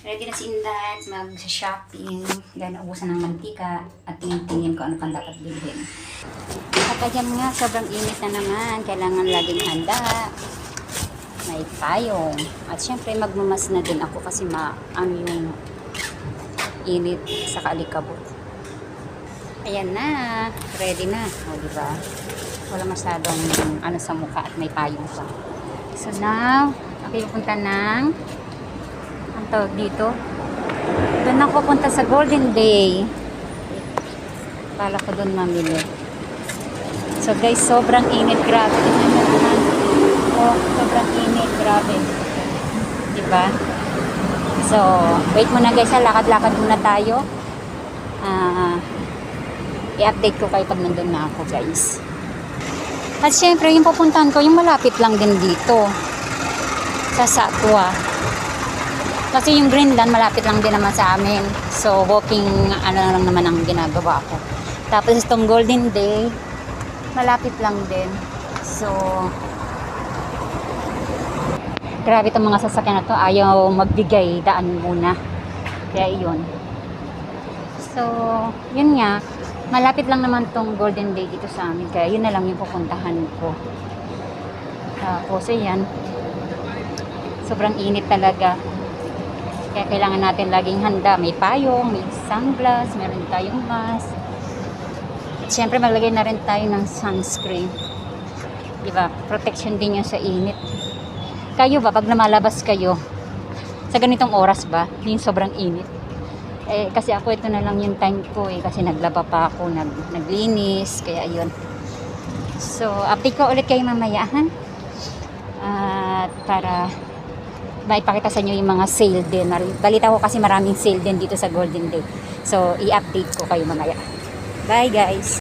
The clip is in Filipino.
Ready na si Inday mag-shopping. Dahil naubusan ng mantika at tingin-tingin ko ano pang dapat bilhin. At ayan nga, sobrang init na naman. Kailangan laging handa. May payong. At syempre magmamas na din ako kasi yung init sa kaalikabot. Ayan na. Ready na. O, diba? Wala masyadong ano sa mukha at may payong pa. So now, ako pupunta ng ang tawag dito. Doon ako pupunta sa Golden Bay. Kala ko doon mamili. So guys, sobrang init. Grabe. Tingnan nyo naman. Oh, sobrang init. Grabe. Diba? So, wait muna guys. Lakad-lakad muna tayo. I-update ko kayo pag nandun na ako guys. At syempre, yung pupuntahan ko, yung malapit lang din dito. Sa Satwa. Kasi yung Greenland, malapit lang din naman sa amin. So, walking, ano lang naman ang ginagawa ko. Tapos itong Golden Day, malapit lang din. So, grabe itong mga sasakyan na to. Ayaw magbigay, daan muna. Kaya yun. So, yun nga. Malapit lang naman itong Golden Day dito sa amin. Kaya yun na lang yung pupuntahan ko. Tapos, ayan. Sobrang init talaga. Kaya kailangan natin laging handa. May payong, may sunglass, meron tayong mask. At syempre maglagay na rin tayo ng sunscreen. Diba? Protection din yun sa init. Kayo ba, pag lumalabas kayo, sa ganitong oras ba, yung sobrang init? Eh, kasi ako ito na lang yung time ko eh. Kasi naglaba pa ako, naglinis. Kaya yun. So, update ko ulit kayo mamaya. At para maipakita sa inyo yung mga sale din. Balita ko kasi maraming sale din dito sa Golden Day. So, i-update ko kayo mamaya. Bye guys!